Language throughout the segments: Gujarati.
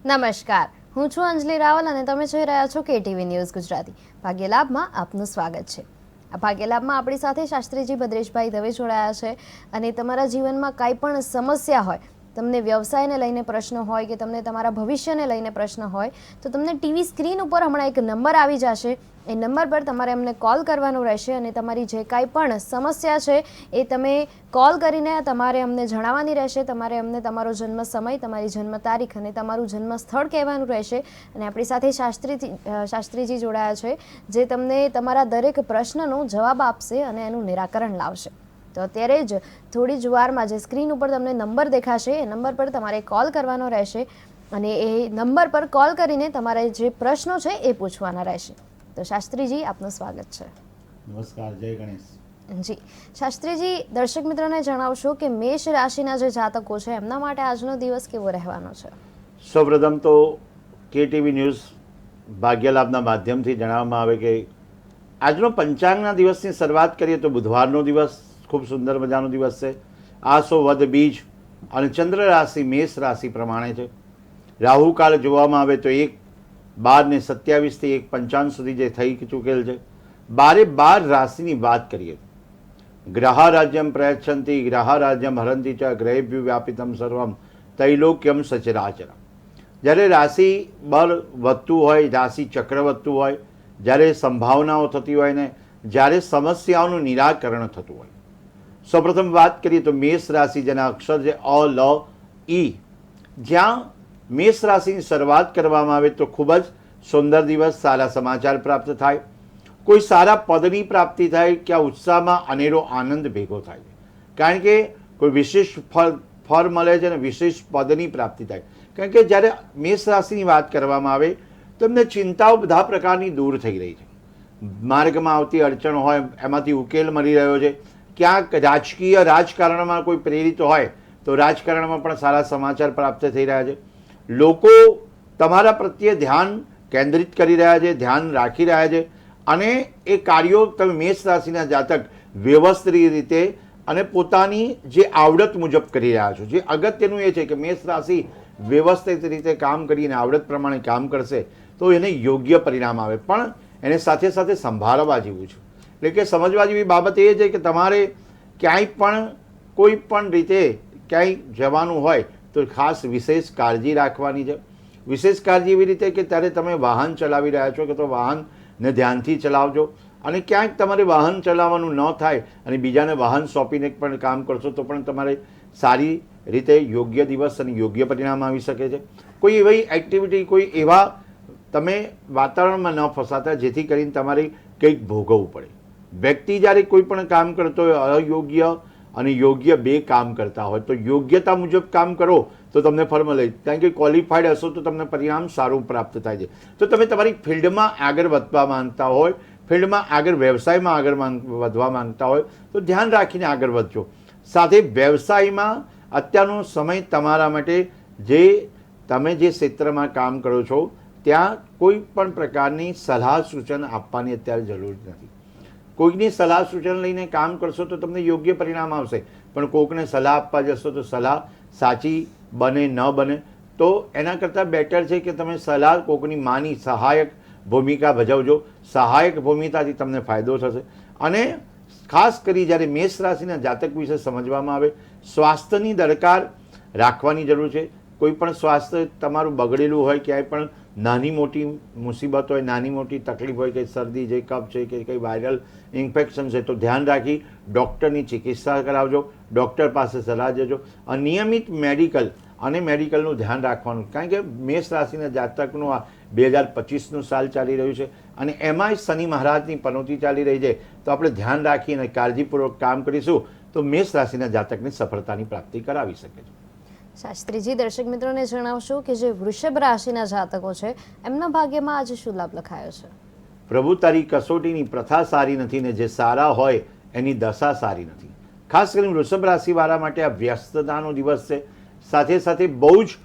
નમસ્કાર, હું છું અંજલિ રાવલ અને તમે જોઈ રહ્યા છો કેટીવી ન્યૂઝ ગુજરાતી. ભાગ્યલાભમાં આપનું સ્વાગત છે. આ ભાગ્યલાભમાં આપણી સાથે શાસ્ત્રીજી ભદ્રેશભાઈ દવે જોડાયા છે અને તમારા જીવનમાં કાંઈ પણ સમસ્યા હોય, તમને વ્યવસાયને લઈને પ્રશ્ન હોય કે તમને તમારા ભવિષ્યને લઈને પ્રશ્ન હોય તો તમને ટીવી સ્ક્રીન ઉપર હમણાં એક નંબર આવી જશે. એ નંબર પર તમારે અમને કોલ કરવાનો રહેશે અને તમારી જે કાંઈ પણ સમસ્યા છે એ તમે કોલ કરીને તમારે અમને જણાવવાની રહેશે. તમારે અમને તમારો જન્મ સમય, તમારી જન્મ તારીખ અને તમારું જન્મ સ્થળ કહેવાનું રહેશે. અને આપણી સાથે શાસ્ત્રીજી જોડાયા છે જે તમને તમારા દરેક પ્રશ્નનો જવાબ આપશે અને એનું નિરાકરણ લાવશે. તો અત્યારે જ થોડી જ વારમાં જે સ્ક્રીન ઉપર તમને નંબર દેખાશે એ નંબર પર તમારે કોલ કરવાનો રહેશે અને એ નંબર પર કોલ કરીને તમારે જે પ્રશ્નો છે એ પૂછવાના રહેશે. તો શાસ્ત્રીજી, આપનું સ્વાગત છે. નમસ્કાર, જય ગણેશ. જી શાસ્ત્રીજી, દર્શક મિત્રોને જણાવશો કે મેષ રાશિના જે જાતકો છે એમના માટે આજનો દિવસ કેવો રહેવાનો છે? સૌપ્રથમ તો કેટીવી ન્યૂઝ ભાગ્યલાભના માધ્યમથી જણાવવામાં આવે કે આજનો પંચાંગના દિવસની શરૂઆત કરીએ તો બુધવારનો દિવસ ખૂબ સુંદર મજાનો દિવસ છે. આસો વદ બીજ અને ચંદ્ર રાશિ મેષ રાશિ પ્રમાણે છે. રાહુકાળ જોવામાં આવે તો 1:12 થી 1:55 સુધી જે થઈ ચૂકેલ છે. 12 રાશિની વાત કરીએ, ગ્રહ રાજ્યમ પ્રયચ્છન્તિ ગ્રહ રાજ્યમ હરંતિ ચ ગ્રહેભ્યો વ્યાપિતમ સર્વમ તૈલોક્યમ સચરાચર. જ્યારે રાશિ બળ વધતું હોય, રાશિ ચક્ર વધતું હોય, જ્યારે સંભાવનાઓ થતી હોય ને જ્યારે સમસ્યાઓનું નિરાકરણ થતું હોય. સૌપ્રથમ વાત કરીએ તો મેષ રાશિ, જેના અક્ષર છે અ, લ, ઈ. જ્યાં મેષ રાશિની શરૂઆત કરવામાં આવે તો ખૂબ જ સુંદર દિવસ, સારા સમાચાર પ્રાપ્ત થાય, કોઈ સારા પદની પ્રાપ્તિ થાય કે આ ઉત્સાહમાં અનેરો આનંદ ભેગો થાય. કારણ કે કોઈ વિશેષ ફળ મળે છે અને વિશેષ પદની પ્રાપ્તિ થાય. કારણ કે જ્યારે મેષ રાશિની વાત કરવામાં આવે તો એમને ચિંતાઓ બધા પ્રકારની દૂર થઈ રહી છે. માર્ગમાં આવતી અડચણો હોય એમાંથી ઉકેલ મળી રહ્યો છે. ક્યાંક રાજકીય રાજકારણમાં કોઈ પ્રેરિત હોય તો રાજકારણમાં પણ સારા સમાચાર પ્રાપ્ત થઈ રહ્યા છે. લોકો તમારા પ્રત્યે ધ્યાન કેન્દ્રિત કરી રહ્યા છે, ધ્યાન રાખી રહ્યા છે અને એ કાર્યો તમે મેષ રાશિના જાતક વ્યવસ્થિત રીતે અને પોતાની જે આવડત મુજબ કરી રહ્યા છો. જે અગત્યનું એ છે કે મેષ રાશિ વ્યવસ્થિત રીતે કામ કરીને આવડત પ્રમાણે કામ કરશે તો એને યોગ્ય પરિણામ આવે. પણ એને સાથે સાથે સંભાળવા જેવું છે. એટલે કે સમજવા જેવી બાબત એ છે કે તમારે ક્યાંય પણ કોઈ પણ રીતે ક્યાંય જવાનું હોય તો ખાસ વિશેષ કાળજી રાખવાની છે. વિશેષ કાળજી એવી રીતે કે ત્યારે તમે વાહન ચલાવી રહ્યા છો કે તો વાહનને ધ્યાનથી ચલાવજો. અને ક્યાંક તમારે વાહન ચલાવવાનું ન થાય અને બીજાને વાહન સોંપીને પણ કામ કરશો તો પણ તમારે સારી રીતે યોગ્ય દિવસ અને યોગ્ય પરિણામ આવી શકે છે. કોઈ એવી એક્ટિવિટી, કોઈ એવા તમે વાતાવરણમાં ન ફસાતા જેથી કરીને તમારે કંઈક ભોગવવું પડે. વ્યક્તિ જ્યારે કોઈ પણ કામ કરતો હોય, અયોગ્ય અને યોગ્ય બે કામ કરતા હોય તો યોગ્યતા મુજબ કામ કરો તો તમને ફળ મળે. કારણ કે ક્વોલિફાઈડ હશો તો તમને પરિણામ સારું પ્રાપ્ત થાય છે. તો તમે તમારી ફિલ્ડમાં આગળ વધવા માંગતા હોય, ફિલ્ડમાં આગળ વ્યવસાયમાં આગળ વધવા માંગતા હોય તો ધ્યાન રાખીને આગળ વધજો. સાથે વ્યવસાયમાં અત્યારનો સમય તમારા માટે જે તમે જે ક્ષેત્રમાં કામ કરો છો ત્યાં કોઈ પણ પ્રકારની સલાહ સૂચન આપવાની અત્યારે જરૂર નથી. કોઈકની સલાહ સૂચન લઈને કામ કરશો તો તમને યોગ્ય પરિણામ આવશે. પણ કોઈકને સલાહ આપવા જશો તો સલાહ સાચી બને ન બને તો એના કરતાં બેટર છે કે તમે સલાહ કોઈકની માની સહાયક ભૂમિકા ભજવજો. સહાયક ભૂમિકાથી તમને ફાયદો થશે. અને ખાસ કરી જ્યારે મેષ રાશિના જાતક વિશે સમજવામાં આવે, સ્વાસ્થ્યની દરકાર રાખવાની જરૂર છે. કોઈ પણ સ્વાસ્થ્ય તમારું બગડેલું હોય, ક્યાંય પણ નાની મોટી મુસીબત હોય, નાની મોટી તકલીફ હોય, કે શરદી છે, કફ છે કે કંઈ વાયરલ ઇન્ફેક્શન છે તો ધ્યાન રાખી ડૉક્ટરની ચિકિત્સા કરાવજો, ડૉક્ટર પાસે સલાહ જજો. નિયમિત મેડિકલ અને મેડિકલનું ધ્યાન રાખવાનું. કારણ કે મેષ રાશિના જાતકનું આ 2025નું સાલ ચાલી રહ્યું છે અને એમાંય શનિ મહારાજની પનોતી ચાલી રહી છે. તો આપણે ધ્યાન રાખીને કાળજીપૂર્વક કામ કરીશું તો મેષ રાશિના જાતકને સફળતાની પ્રાપ્તિ કરાવી શકે છે. શાસ્ત્રીજી, દર્શક મિત્રોને જણાવશો કે જે વૃષભ રાશિના જાતકો છે એમના ભાગ્યમાં આજે શું લાભ લખાયો છે? પ્રભુ તારી કસોટીની પ્રથા સારી નથી ને જે સારા હોય એની દશા સારી નથી. ખાસ કરીને વૃષભ રાશિવાળા માટે આ વ્યસ્તતાનો દિવસ છે. સાથે સાથે બહુ જ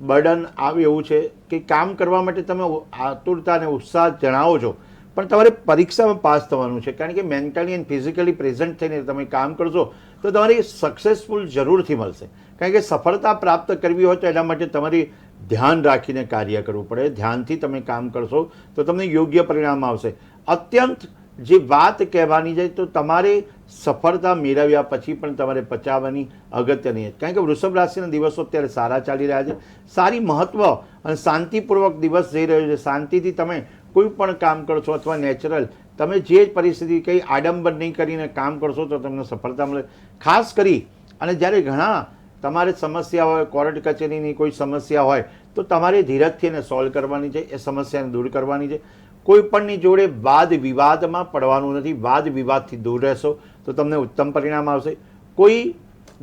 બર્ડન આવે એવું છે કે કામ કરવા માટે તમે આતુરતા અને ઉત્સાહ જણાવો છો પણ તમારે પરીક્ષામાં પાસ થવાનું છે. કારણ કે મેન્ટલી એન્ડ ફિઝિકલી પ્રેઝન્ટ થઈને તમે કામ કરશો તો તમારી સક્સેસફુલ જરૂરથી મળશે. કારણ કે સફળતા પ્રાપ્ત કરવી હોય તો એના માટે તમારી ધ્યાન રાખીને કાર્ય કરવું પડે. ધ્યાનથી તમે કામ કરશો તો તમને યોગ્ય પરિણામ આવશે. અત્યંત જે વાત કહેવાની જાય તો તમારે સફળતા મેળવ્યા પછી પણ તમારે પચાવવાની અગત્યની છે. કારણ કે વૃષભ રાશિના દિવસો અત્યારે સારા ચાલી રહ્યા છે. સારી મહત્વ અને શાંતિપૂર્વક દિવસ જઈ રહ્યો છે. શાંતિથી તમે કોઈ પણ કામ કરશો અથવા નેચરલ તમે જે પરિસ્થિતિ કંઈ આડંબર નહીં કરીને કામ કરશો તો તમને સફળતા મળે. ખાસ કરી અને જ્યારે ઘણા તમારે સમસ્યા હોય, કોર્ટ કચેરીની કોઈ સમસ્યા હોય તો તમારે ધીરજથી એને સોલ્વ કરવાની છે, એ સમસ્યાને દૂર કરવાની છે. કોઈ પણની જોડે વાદ વિવાદમાં પડવાનું નથી. વાદ વિવાદથી દૂર રહેશો તો તમને ઉત્તમ પરિણામ આવશે. કોઈ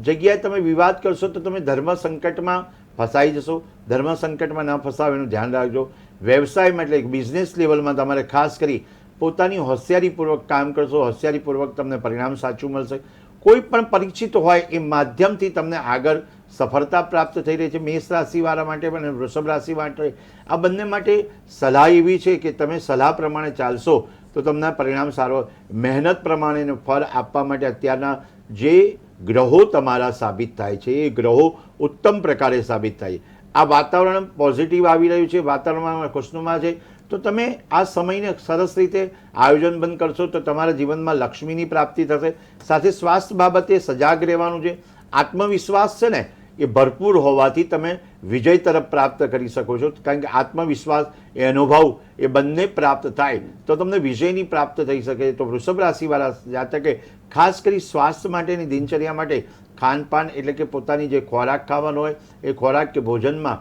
જગ્યાએ તમે વિવાદ કરશો તો તમે ધર્મ સંકટમાં ફસાઈ જશો. ધર્મ સંકટમાં ન ફસાવ એનું ધ્યાન રાખજો. વ્યવસાયમાં એટલે બિઝનેસ લેવલમાં તમારે ખાસ કરી પોતાની હોશિયારીપૂર્વક કામ કરશો. હોશિયારીપૂર્વક તમને પરિણામ સાચું મળશે. કોઈ પણ પરિચિત હોય એ માધ્યમથી તમને આગળ સફળતા પ્રાપ્ત થઈ રહી છે. મેષ રાશિવાળા માટે અને વૃષભ રાશિ માટે આ બંને માટે સલાહ એવી છે કે તમે સલાહ પ્રમાણે ચાલશો તો તમને પરિણામ સારો. મહેનત પ્રમાણેનું ફળ આપવા માટે અત્યારના જે ગ્રહો તમારા સાબિત થાય છે એ ગ્રહો ઉત્તમ પ્રકારે સાબિત થાય. આ વાતાવરણ પોઝિટિવ આવી રહ્યું છે, વાતાવરણમાં ખુશનુમા છે, તો તમે આ સમયને સરસ રીતે આયોજન બંધ કરશો તો તમારા જીવનમાં લક્ષ્મીની પ્રાપ્તિ થશે. સાથે સ્વાસ્થ્ય બાબતે સજાગ રહેવાનું છે. આત્મવિશ્વાસ છે ને એ ભરપૂર હોવાથી તમે વિજય તરફ પ્રાપ્ત કરી શકો છો. કારણ કે આત્મવિશ્વાસ એ અનુભવ એ બંને પ્રાપ્ત થાય તો તમને વિજયની પ્રાપ્ત થઈ શકે. તો વૃષભ રાશિવાળા જાતકે ખાસ કરી સ્વાસ્થ્ય માટેની દિનચર્યા માટે ખાનપાન એટલે કે પોતાની જે ખોરાક ખાવાનો હોય એ ખોરાક કે ભોજનમાં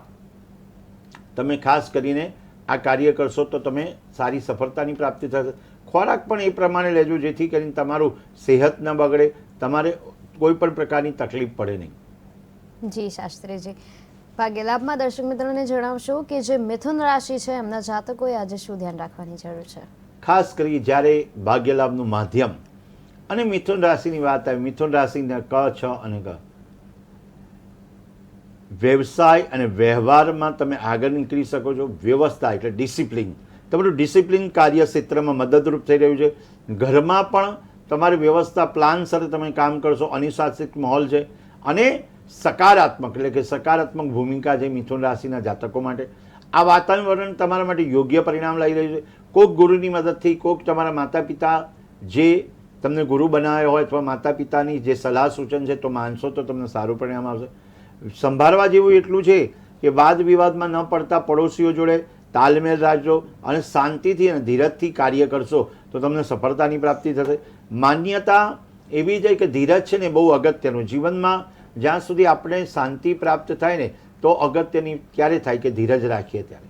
તમે ખાસ કરીને આ કાર્ય કરશો તો તમે સારી સફળતાની પ્રાપ્તિ થશે. ખોરાક પણ એ પ્રમાણે લેજો જેથી કરીને તમારું સેહત ન બગડે, તમારે કોઈ પણ પ્રકારની તકલીફ પડે નહીં. જી શાસ્ત્રીજી, ભાગ્યલાભમાં દર્શક મિત્રોને જણાવશો કે જે મિથુન રાશિ છે એમના જાતકોએ આજે શું ધ્યાન રાખવાની જરૂર છે? ખાસ કરી જ્યારે ભાગ્યલાભનું માધ્યમ અને મિથુન રાશિની વાત આવે, મિથુન રાશિના ક, છ અને ગ, વ્યવસાય અને વ્યવહારમાં તમે આગળ નીકળી શકો છો. વ્યવસ્થા એટલે ડિસિપ્લિન, તમારું ડિસિપ્લિન કાર્યક્ષેત્રમાં મદદરૂપ થઈ રહ્યું છે. ઘરમાં પણ તમારી વ્યવસ્થા પ્લાનસર તમે કામ કરશો. અનુશાસિત માહોલ છે અને સકારાત્મક એટલે કે સકારાત્મક ભૂમિકા છે મિથુન રાશિના જાતકો માટે. આ વાતાવરણ તમારા માટે યોગ્ય પરિણામ લાવી રહ્યું છે. કોઈક ગુરુની મદદથી, કોઈક તમારા માતા પિતા જે તમને ગુરુ બનાવ્યા હોય અથવા માતા પિતાની જે સલાહ સૂચન છે તો માનશો તો તમને સારું પરિણામ આવશે. સંભાળવા જેવું એટલું છે કે વાદ વિવાદમાં ન પડતા પડોશીઓ જોડે તાલમેલ રાખજો અને શાંતિથી અને ધીરજથી કાર્ય કરશો તો તમને સફળતાની પ્રાપ્તિ થશે. માન્યતા એવી છે કે ધીરજ છે ને બહુ અગત્યનું. જીવનમાં જ્યાં સુધી આપણે શાંતિ પ્રાપ્ત થાય ને તો અગત્યની ક્યારે થાય કે ધીરજ રાખીએ ત્યારે.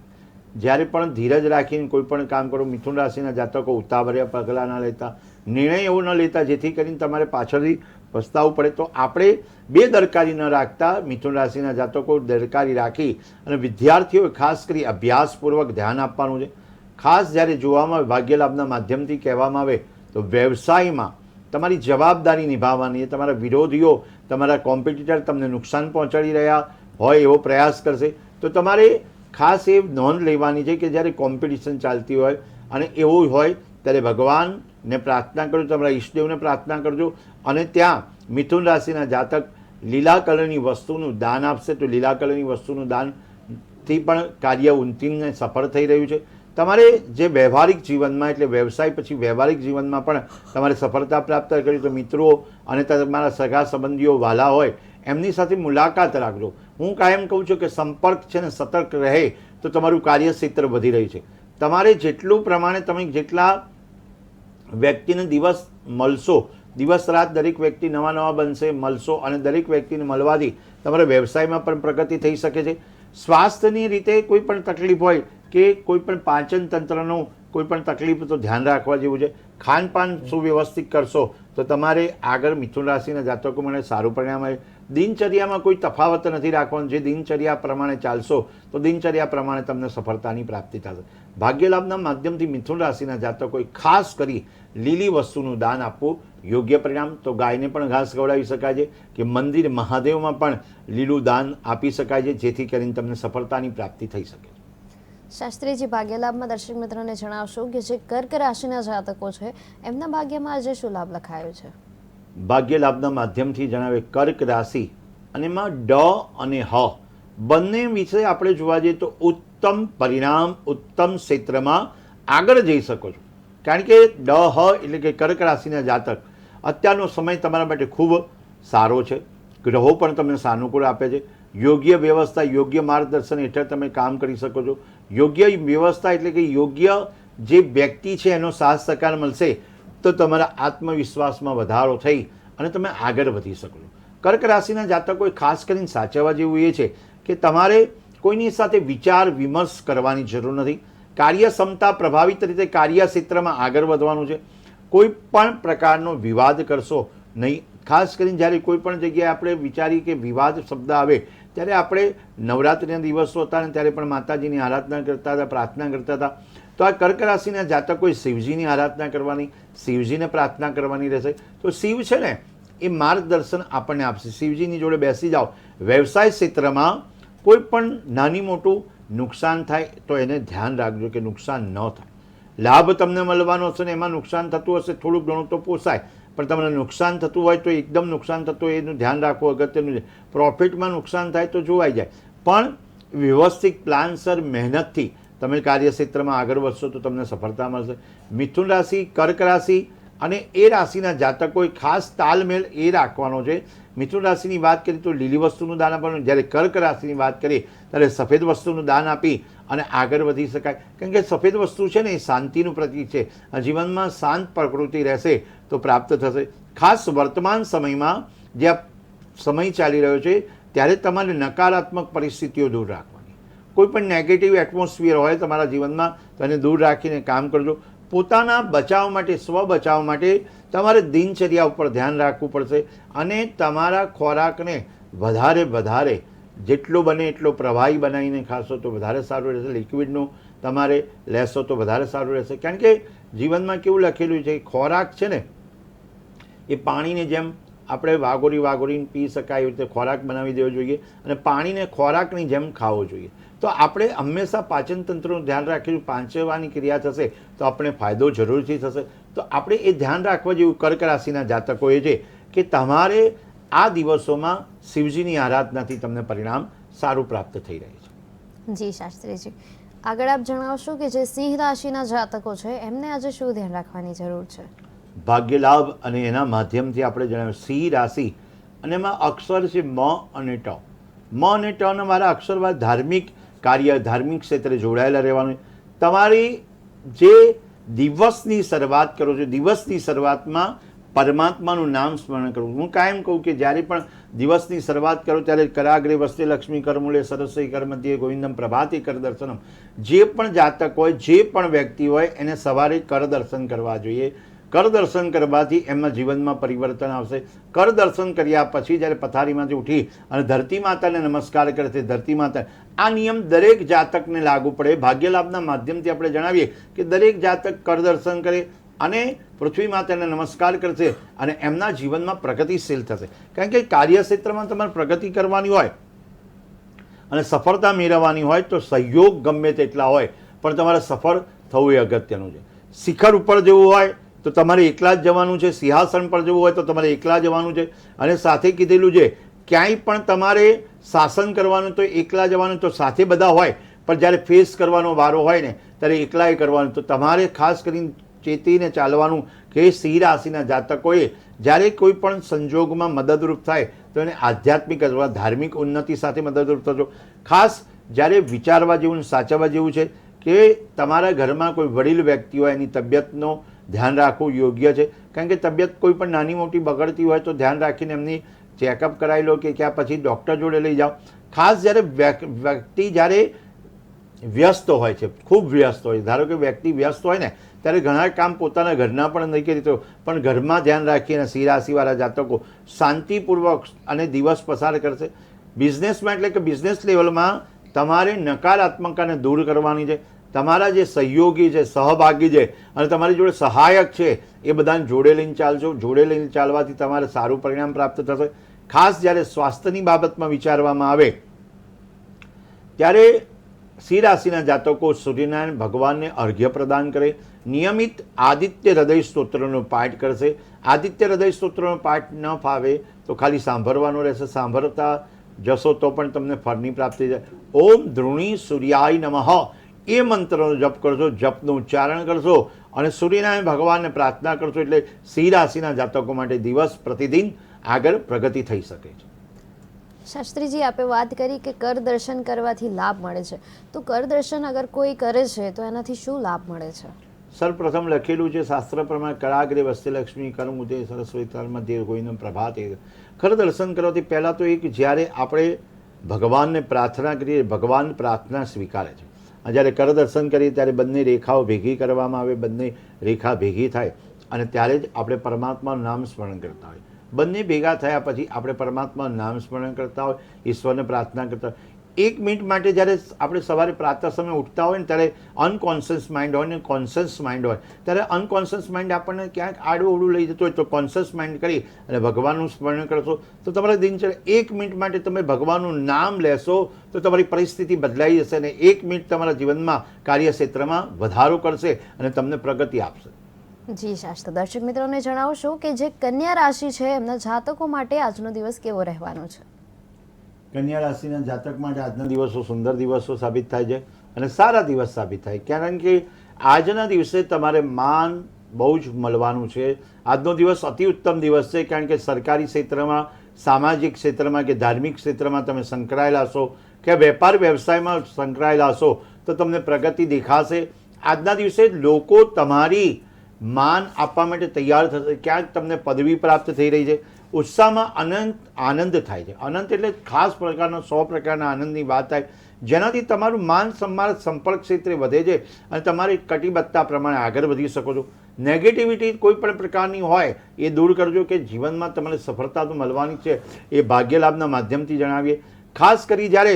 જ્યારે પણ ધીરજ રાખીને કોઈ પણ કામ કરો. મિથુન રાશિના જાતકો ઉતાવળિયા પગલાં ન લેતા, નિર્ણય એવો ન લેતા જેથી કરીને તમારે પાછળથી પસ્તાવું પડે. તો આપણે બેદરકારી ન રાખતા મિથુન રાશિના જાતકો દરકારી રાખી અને વિદ્યાર્થીઓએ ખાસ કરી અભ્યાસપૂર્વક ધ્યાન આપવાનું છે. ખાસ જ્યારે જોવામાં આવે ભાગ્યલાભના માધ્યમથી કહેવામાં આવે તો વ્યવસાયમાં તમારી જવાબદારી નિભાવવાની. તમારા વિરોધીઓ, તમારા કોમ્પિટિટર તમને નુકસાન પહોંચાડી રહ્યા હોય એવો પ્રયાસ કરશે તો તમારે ખાસ એ નોંધ લેવાની છે કે જ્યારે કોમ્પિટિશન ચાલતી હોય અને એવું હોય ત્યારે ભગવાનને પ્રાર્થના કરજો, તમારા ઈષ્ટદેવને પ્રાર્થના કરજો. અને ત્યાં મિથુન રાશિના જાતક લીલા કલરની વસ્તુનું દાન આપશે તો લીલા કલરની વસ્તુનું દાનથી પણ કાર્ય ઉન્નતિને સફળ થઈ રહ્યું છે. તમારે જે વ્યવહારિક જીવનમાં એટલે વ્યવસાય પછી વ્યવહારિક જીવનમાં પણ તમારે સફળતા પ્રાપ્ત કરી તો મિત્રો અને તમારા સગા સંબંધીઓ વાલા હોય એમની સાથે મુલાકાત રાખજો. હું કાયમ કહું છું કે સંપર્ક છે ને સતર્ક રહે તો તમારું કાર્યક્ષેત્ર વધી રહ્યું છે. તમારે જેટલું પ્રમાણે તમે જેટલા વ્યક્તિને દિવસ મળશો, દિવસ રાત દરેક વ્યક્તિ નવા નવા બનશે, મળશો અને દરેક વ્યક્તિને મળવાથી તમારા વ્યવસાયમાં પણ પ્રગતિ થઈ શકે છે. સ્વાસ્થ્યની રીતે કોઈ પણ તકલીફ હોય કે કોઈ પણ પાચન તંત્રનું કોઈ પણ તકલીફ તો ધ્યાન રાખવા જેવું છે. ખાનપાન સુવ્યવસ્થિત કરશો તો તમારે આગળ મિથુન રાશિના જાતકો માટે સારું પરિણામ આવે. દિનચર્યામાં કોઈ તફાવત નથી રાખવાનો. જે દિનચર્યા પ્રમાણે ચાલશો તો દિનચર્યા પ્રમાણે તમને સફળતાની પ્રાપ્તિ થશે. ભાગ્યલાભના માધ્યમથી મિથુન રાશિના જાતકોએ ખાસ કરી લીલી વસ્તુનું દાન આપવું યોગ્ય પરિણામ. તો ગાયને પણ ઘાસ ખવડાવી શકાય છે કે મંદિર મહાદેવમાં પણ લીલું દાન આપી શકાય છે જેથી કરીને તમને સફળતાની પ્રાપ્તિ થઈ શકે. શાસ્ત્રીજી, ભાગ્યલાભમાં દર્શક મિત્રોને જણાવશો કે જે કર્ક રાશિના જાતકો છે એમના ભાગ્યમાં આજે શું લાભ લખાયો છે? ભાગ્યલાભના માધ્યમથી જણાવે કર્ક રાશિ અને એમાં ડ અને હ બંને વિશે આપણે જોવા જઈએ તો ઉત્તમ પરિણામ, ઉત્તમ ક્ષેત્રમાં આગળ જઈ શકો છો. કારણ કે હ એટલે કે કર્ક રાશિના જાતક અત્યારનો સમય તમારા માટે ખૂબ સારો છે. ગ્રહો પણ તમને સાનુકૂળ આપે છે. યોગ્ય વ્યવસ્થા, યોગ્ય માર્ગદર્શન હેઠળ તમે કામ કરી શકો છો. યોગ્ય વ્યવસ્થા એટલે કે યોગ્ય જે વ્યક્તિ છે એનો સાથ સહકાર મળશે તો તમારા આત્મવિશ્વાસમાં વધારો થઈ અને તમે આગળ વધી શકો છો. કર્ક રાશિના જાતકોએ ખાસ કરીને સાચવવા જેવું એ છે કે તમારે કોઈની સાથે વિચાર વિમર્શ કરવાની જરૂર નથી. કાર્યક્ષમતા પ્રભાવિત રીતે કાર્યક્ષેત્રમાં આગળ વધવાનું છે. કોઈ પણ પ્રકારનો વિવાદ કરશો નહીં. ખાસ કરીને જ્યારે કોઈ પણ જગ્યાએ આપણે વિચારીએ કે વિવાદ શબ્દ આવે ત્યારે આપણે નવરાત્રિના દિવસો હતા ને ત્યારે પણ માતાજીની આરાધના કરતા હતા, પ્રાર્થના કરતા હતા. તો આ કર્ક રાશિના જાતકોએ શિવજીની આરાધના કરવાની, શિવજીને પ્રાર્થના કરવાની રહેશે. તો શિવ છે ને એ માર્ગદર્શન આપણને આપશે. શિવજીની જોડે બેસી જાઓ. વ્યવસાય ક્ષેત્રમાં કોઈ પણ નાની મોટું નુકસાન થાય તો એને ધ્યાન રાખજો કે નુકસાન ન થાય. લાભ તમને મળવાનો હશે ને એમાં નુકસાન થતું હશે થોડુંક ઘણું તો પોસાય, પણ તમને નુકસાન થતું હોય તો એકદમ નુકસાન થતું હોય એનું ધ્યાન રાખવું અગત્યનું છે. પ્રોફિટમાં નુકસાન થાય તો જોવાઈ જાય, પણ વ્યવસ્થિત પ્લાનસર મહેનતથી તમે કાર્યક્ષેત્રમાં આગળ વધશો તો તમને સફળતા મળશે. મિથુન રાશિ, કર્ક રાશિ અને એ રાશિના જાતકોએ ખાસ તાલમેલ એ રાખવાનો છે. મિથુન રાશિની વાત કરીએ તો લીલી વસ્તુનું દાન આપવાનું, જ્યારે કર્ક રાશિની વાત કરીએ ત્યારે સફેદ વસ્તુનું દાન આપી અને આગળ વધી શકાય. કારણ કે સફેદ વસ્તુ છે ને એ શાંતિનું પ્રતીક છે. જીવનમાં શાંત પ્રકૃતિ રહેશે તો પ્રાપ્ત થશે. ખાસ વર્તમાન સમયમાં જે આ સમય ચાલી રહ્યો છે ત્યારે તમારે નકારાત્મક પરિસ્થિતિઓ દૂર રાખવાની. કોઈ પણ નેગેટિવ એટમોસ્ફિયર હોય તમારા જીવનમાં તો એને દૂર રાખીને કામ કરજો. પોતાના બચાવ માટે, સ્વ બચાવ માટે તમારે દિનચર્યા ઉપર ધ્યાન રાખવું પડશે અને તમારા ખોરાકને વધારે જેટલો બને એટલો પ્રવાહી બનાવીને ખાશો તો વધારે સારું રહેશે. લિક્વિડનું તમારે લેશો તો વધારે સારું રહેશે. કારણ કે જીવનમાં કેવું લખેલું છે, ખોરાક છે ને એ પાણીને જેમ આપણે વાગોરીને પી શકાય એવી રીતે ખોરાક બનાવી દેવો જોઈએ અને પાણીને ખોરાકની જેમ ખાવો જોઈએ. તો આપણે હંમેશા પાચન તંત્રનું ધ્યાન રાખીશું. પાંચવાની ક્રિયા થશે તો આપણે ફાયદો જરૂરથી થશે. તો આપણે એ ધ્યાન રાખવા જેવું કર્ક રાશિના જાતકોએ છે કે તમારે આ દિવસોમાં શિવજીની આરાધનાથી તમને પરિણામ સારું પ્રાપ્ત થઈ રહે છે. જી શાસ્ત્રીજી, આગળ આપ જણાવશો કે જે સિંહ રાશિના જાતકો છે એમને આજે શું ધ્યાન રાખવાની જરૂર છે? ભાગ્ય લાભ અને એના માધ્યમથી આપણે જણાવ્યું સિંહ રાશિ અને એમાં અક્ષર છે મ અને ટ. મ અને ટ ના મારા અક્ષર ધાર્મિક કાર્ય, ધાર્મિક ક્ષેત્રે જોડાયેલા રહેવાનું. તમારી જે દિવસની શરૂઆત કરો છો, દિવસની શરૂઆતમાં પરમાત્માનું નામ સ્મરણ કરવું. હું કાયમ કહું કે જ્યારે પણ દિવસની શરૂઆત કરો ત્યારે કરાગ્રે વસ્તે લક્ષ્મી કરમૂળે સરસ્વતી કરમધ્યે ગોવિંદમ પ્રભાતે કર દર્શનમ. જે પણ જાતક હોય, જે પણ વ્યક્તિ હોય એને સવારે કર દર્શન કરવા જોઈએ. કર દર્શન કરવાથી એમના જીવનમાં પરિવર્તન આવશે. કર દર્શન કર્યા પછી જ્યારે પથારીમાંથી ઉઠી અને ધરતી માતાને નમસ્કાર કરે છે, ધરતી માતા, આ નિયમ દરેક જાતકને લાગુ પડે. ભાગ્યલાભના માધ્યમથી આપણે જણાવીએ કે દરેક જાતક કર દર્શન કરે અને પૃથ્વી માતાને નમસ્કાર કરશે અને એમના જીવનમાં પ્રગતિશીલ થશે. કારણ કે કાર્યક્ષેત્રમાં તમારે પ્રગતિ કરવાની હોય અને સફળતા મેળવવાની હોય તો સહયોગ ગમે તેટલા હોય પણ તમારે સફળ થવું એ અગત્યનું છે. શિખર ઉપર જવું હોય તો તમારે એકલા જ જવાનું છે. સિંહાસન પર જવું હોય તો તમારે એકલા જવાનું છે. અને સાથે કીધેલું છે ક્યાંય પણ તમારે શાસન કરવાનું તો એકલા જવાનું, તો સાથે બધા હોય પણ જ્યારે ફેસ કરવાનો વારો હોય ને ત્યારે એકલાએ કરવાનું. તો તમારે ખાસ કરીને ચેતીને ચાલવાનું કે સિંહ રાશિના જાતકોએ જ્યારે કોઈ પણ સંજોગમાં મદદરૂપ થાય તો એને આધ્યાત્મિક અથવા ધાર્મિક ઉન્નતિ સાથે મદદરૂપ થજો. ખાસ જ્યારે વિચારવા જેવું, સાચવવા જેવું છે કે તમારા ઘરમાં કોઈ વડીલ વ્યક્તિ હોય એની તબિયતનો ધ્યાન રાખવું યોગ્ય છે. કારણ કે તબિયત કોઈ પણ નાની મોટી બગડતી હોય તો ધ્યાન રાખીને એમની ચેકઅપ કરાવી લો કે ક્યાં પછી ડૉક્ટર જોડે લઈ જાઓ. ખાસ જ્યારે વ્યક્તિ જ્યારે વ્યસ્ત હોય છે, ખૂબ વ્યસ્ત હોય, ધારો કે વ્યક્તિ વ્યસ્ત હોય ને ત્યારે ઘણા કામ પોતાના ઘરના પણ નહીં કરી તો પણ ઘરમાં ધ્યાન રાખીને સિંહ રાશિવાળા જાતકો શાંતિપૂર્વક અને દિવસ પસાર કરશે. બિઝનેસમાં એટલે કે બિઝનેસ લેવલમાં તમારે નકારાત્મકતાને દૂર કરવાની છે. તમારા જે સહયોગી છે, સહભાગી છે અને તમારી જોડે સહાયક છે એ બધાને જોડે લઈને ચાલજો. જોડે લઈને ચાલવાથી તમારે સારું પરિણામ પ્રાપ્ત થશે. ખાસ જ્યારે સ્વાસ્થ્યની બાબતમાં વિચારવામાં આવે ત્યારે સિંહ રાશિના જાતકો સૂર્યનારાયણ ભગવાનને અર્ઘ્ય પ્રદાન કરે. નિયમિત આદિત્ય હૃદય સ્તોત્રનો પાઠ કરશે. આદિત્ય હૃદય સ્તોત્રનો પાઠ ન ફાવે તો ખાલી સાંભળવાનો રહેશે. સાંભળતા જશો તો પણ તમને ફળની પ્રાપ્તિ થાય. ઓમ ધૃણી સૂર્યાય નમઃ એ મંત્રનો જપ કરશો, જપનું ઉચ્ચારણ કરશો અને સૂર્યનારાયણ ભગવાનને પ્રાર્થના કરશો એટલે સિંહ રાશિના જાતકો માટે દિવસ પ્રતિદિન આગળ પ્રગતિ થઈ શકે છે. શાસ્ત્રીજી, આપે વાત કરી કે કર દર્શન કરવાથી લાભ મળે છે, તો કર દર્શન અગર કોઈ કરે છે તો એનાથી શું લાભ મળે છે? સર્વપ્રથમ લખેલું છે શાસ્ત્ર પ્રમાણે કરાગ્રે વસ્તે લક્ષ્મી કરમુદે સરસ્વતી મધ્ય ગોવિંદમ પ્રભાતે. ખર દર્શન કરવાથી પહેલાં તો એક જ્યારે આપણે ભગવાનને પ્રાર્થના કરીએ, ભગવાન પ્રાર્થના સ્વીકારે છે. અને જ્યારે કર દર્શન કરીએ ત્યારે બંને રેખાઓ ભેગી કરવામાં આવે, બંને રેખા ભેગી થાય અને ત્યારે જ આપણે પરમાત્માનું નામ સ્મરણ કરતા હોય. બંને ભેગા થયા પછી આપણે પરમાત્માનું નામ સ્મરણ કરતા હોય, ઈશ્વરને પ્રાર્થના કરતા હોય. 1 મિનિટ માટે જ્યારે આપણે સવારે પ્રાતઃ સમય ઉઠતા હોય ને ત્યારે અનકોન્શિયસ માઇન્ડ હોય ને કોન્શિયસ માઇન્ડ હોય, ત્યારે અનકોન્શિયસ માઇન્ડ આપણને ક્યાંક આડું અવડું લઈ જતું હોય તો કોન્શિયસ માઇન્ડ કરી અને ભગવાનનું સ્મરણ કરશો તો તમારા દિનચર્યા 1 મિનિટ માટે તમે ભગવાનનું નામ લેશો તો તમારી પરિસ્થિતિ બદલાઈ જશે અને 1 મિનિટ તમારા જીવનમાં કાર્યક્ષેત્રમાં વધારો કરશે અને તમને પ્રગતિ આપશે. જી શાસ્ત્ર, દર્શક મિત્રોને જણાવશો કે જે કન્યા રાશિ છે એમના જાતકો માટે આજનો દિવસ કેવો રહેવાનો છે? કન્યા રાશિના જાતક માટે આજના દિવસો સુંદર દિવસો સાબિત થાય છે અને સારા દિવસ સાબિત થાય, કારણ કે આજના દિવસે તમારે માન બહુ જ મળવાનું છે. આજનો દિવસ અતિ ઉત્તમ દિવસ છે, કારણ કે સરકારી ક્ષેત્રમાં, સામાજિક ક્ષેત્રમાં કે ધાર્મિક ક્ષેત્રમાં તમે સંકળાયેલા હશો કે વેપાર વ્યવસાયમાં સંકળાયેલા હશો તો તમને પ્રગતિ દેખાશે. આજના દિવસે લોકો તમારી માન આપવા માટે તૈયાર થશે. ક્યાંક તમને પદવી પ્રાપ્ત થઈ રહી છે. ઉત્સાહમાં આનંદ થાય છે. આનંદ એટલે ખાસ પ્રકારનો 100 પ્રકારના આનંદની વાત થાય, જેનાથી તમારું માન સન્માન સંપર્ક ક્ષેત્રે વધે છે અને તમારી કટિબદ્ધતા પ્રમાણે આગળ વધી શકો છો. નેગેટિવિટી કોઈ પણ પ્રકારની હોય એ દૂર કરજો કે જીવનમાં તમારે સફળતા તો મળવાની છે. એ ભાગ્ય લાભના માધ્યમથી જણાવીએ. ખાસ કરી જ્યારે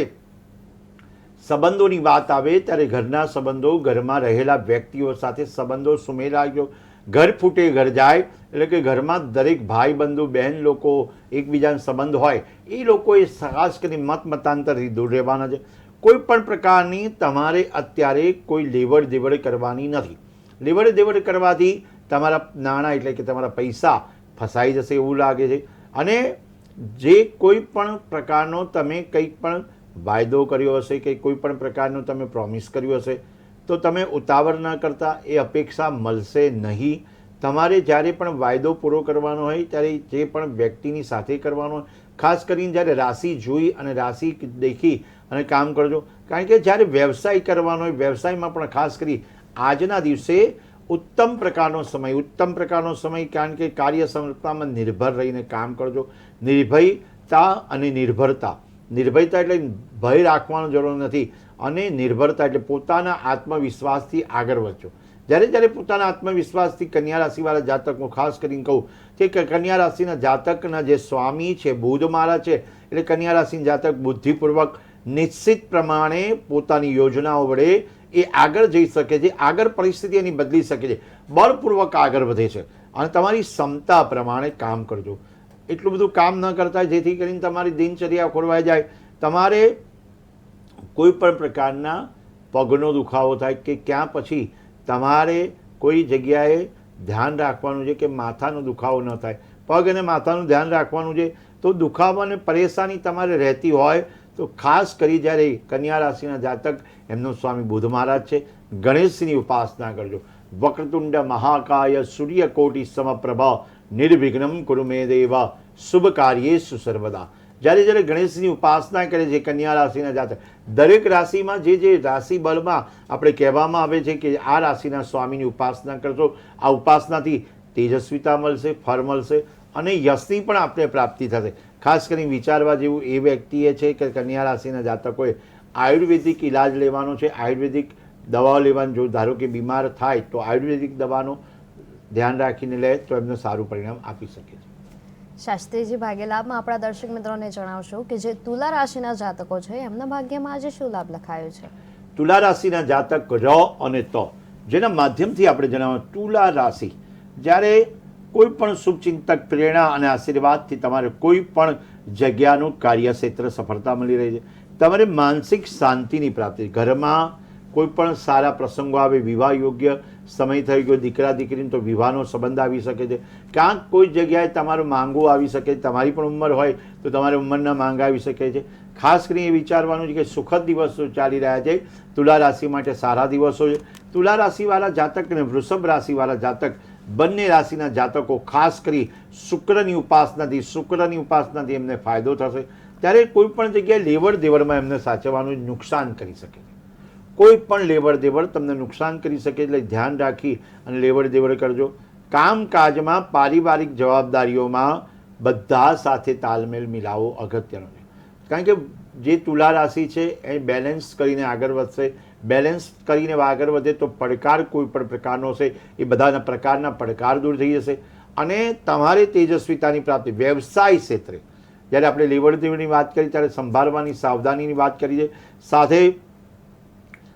સંબંધોની વાત આવે ત્યારે ઘરના સંબંધો, ઘરમાં રહેલા વ્યક્તિઓ સાથે સંબંધો સુમેળાજો. ઘર ફૂટે ઘર જાય એટલે કે ઘરમાં દરેક ભાઈ બંધુ, બહેન લોકો એકબીજાનો સંબંધ હોય એ લોકોએ ખાસ કરી મતાંતરથી દૂર રહેવાના છે. કોઈ પણ પ્રકારની તમારે અત્યારે કોઈ લેવડ દેવડ કરવાની નથી. લેવડ દેવડ કરવાથી તમારા નાણાં એટલે કે તમારા પૈસા ફસાઈ જશે એવું લાગે છે. અને જે કોઈ પણ પ્રકારનો તમે કંઈક પણ વાયદો કર્યો હશે કે કોઈ પણ પ્રકારનું તમે પ્રોમિસ કર્યું હશે તો તમે ઉતાવળ ન કરતા, એ અપેક્ષા મળશે નહીં. તમારે જ્યારે પણ વાયદો પૂરો કરવાનો હોય ત્યારે જે પણ વ્યક્તિની સાથે કરવાનો હોય, ખાસ કરીને જ્યારે રાશિ જોઈ અને રાશિ દેખી અને કામ કરજો. કારણ કે જ્યારે વ્યવસાય કરવાનો હોય, વ્યવસાયમાં પણ ખાસ કરી આજના દિવસે ઉત્તમ પ્રકારનો સમય, કારણ કે કાર્યક્ષમતામાં નિર્ભર રહીને કામ કરજો. નિર્ભયતા અને નિર્ભરતા એટલે ભય રાખવાનો જરૂર નથી અને નિર્ભરતા એટલે પોતાના આત્મવિશ્વાસથી આગળ વધજો. જ્યારે પોતાના આત્મવિશ્વાસથી કન્યા રાશિવાળા જાતકનું ખાસ કરીને કહું કે કન્યા રાશિના જાતકના જે સ્વામી છે બુધ મહારાજ છે, એટલે કન્યા રાશિના જાતક બુદ્ધિપૂર્વક નિશ્ચિત પ્રમાણે પોતાની યોજનાઓ વડે એ આગળ જઈ શકે છે, આગળ પરિસ્થિતિ એની બદલી શકે છે, બળપૂર્વક આગળ વધે છે. અને તમારી ક્ષમતા પ્રમાણે કામ કરજો. એટલું બધું કામ ન કરતા જેથી કરીને તમારી દિનચર્યા ખોરવાઈ જાય. તમારે કોઈ પણ પ્રકારના પગનો દુખાવો થાય કે ક્યાં પછી તમારે કોઈ જગ્યાએ ધ્યાન રાખવાનું છે કે માથાનો દુખાવો ન થાય. પગ અને માથાનું ધ્યાન રાખવાનું છે. તો દુખાવો અને પરેશાની તમારે રહેતી હોય તો ખાસ કરી જ્યારે કન્યા રાશિના જાતક, એમનો સ્વામી બુધ મહારાજ છે, ગણેશની ઉપાસના કરજો. વક્રતુંડ મહાકાય સૂર્યકોટિ સમપ્રભ નિર્વિઘ્નમ કુરુ મે દેવ શુભ કાર્યેષુ સર્વદા. જ્યારે ગણેશની ઉપાસના કરે છે કન્યા રાશિના જાતક, દરેક રાશિમાં જે રાશિ બળમાં આપણે કહેવામાં આવે છે કે આ રાશિના સ્વામીની ઉપાસના કરશો, આ ઉપાસનાથી તેજસ્વીતા મળશે, ફળ મળશે અને યશની પણ આપણે પ્રાપ્તિ થશે. ખાસ કરીને વિચારવા જેવું એ વ્યક્તિએ છે કે કન્યા રાશિના જાતકોએ આયુર્વેદિક ઇલાજ લેવાનો છે, આયુર્વેદિક દવાઓ લેવાની. જો ધારો કે બીમાર થાય તો આયુર્વેદિક દવાનો ધ્યાન રાખીને લે તો એમને સારું પરિણામ આપી શકે છે. શાસ્ત્રીજી, ભાગ્યલાભમાં આપણા દર્શક મિત્રોને જણાવશો કે જે તુલા રાશિના જાતકો છે એમના ભાગ્યમાં આજે શું લાભ લખાયો છે? તુલા રાશિના જાતક ર અને ત જેના માધ્યમથી આપણે જણાવવાનું. તુલા રાશિ, જ્યારે કોઈ પણ શુભચિંતક પ્રેરણા અને આશીર્વાદથી તમારે કોઈ પણ જગ્યાનું કાર્યક્ષેત્ર સફળતા મળી રહી છે. તમારે માનસિક શાંતિની પ્રાપ્તિ, ઘરમાં કોઈ પણ સારા પ્રસંગો આવે, વિવાહ યોગ્ય સમય થઈ ગયો, દીકરા દીકરીનો તો વિવાહનો સંબંધ આવી શકે છે. ક્યાંક કોઈ જગ્યાએ તમારું માંગવું આવી શકે છે. તમારી પણ ઉંમર હોય તો તમારી ઉંમરના માંગ આવી શકે છે. ખાસ કરીને એ વિચારવાનું છે કે સુખદ દિવસો ચાલી રહ્યા છે. તુલા રાશિ માટે સારા દિવસો છે. તુલા રાશિવાળા જાતક અને વૃષભ રાશિવાળા જાતક, બંને રાશિના જાતકો ખાસ કરી શુક્રની ઉપાસનાથી એમને ફાયદો થશે. ત્યારે કોઈ પણ જગ્યાએ લેવડ દેવડમાં એમને સાચવવાનું નુકસાન કરી શકે છે. કોઈ પણ લેવડ દેવડ તમને નુકસાન કરી શકે, એટલે ધ્યાન રાખી અને લેવડ દેવડ કરજો. કામકાજમાં, પારિવારિક જવાબદારીઓમાં બધા સાથે તાલમેલ મિલાવો અગત્યનો છે. કારણ કે જે તુલા રાશિ છે એ બેલેન્સ કરીને આગળ વધશે. બેલેન્સ કરીને આગળ વધે તો પડકાર કોઈ પણ પ્રકારનો છે એ બધાના પ્રકારના પડકાર દૂર થઈ જશે અને તમારે તેજસ્વીતાની પ્રાપ્તિ. વ્યવસાય ક્ષેત્રે જ્યારે આપણે લેવડ દેવડની વાત કરી ત્યારે સંભાળવાની સાવધાનીની વાત કરી છે. સાથે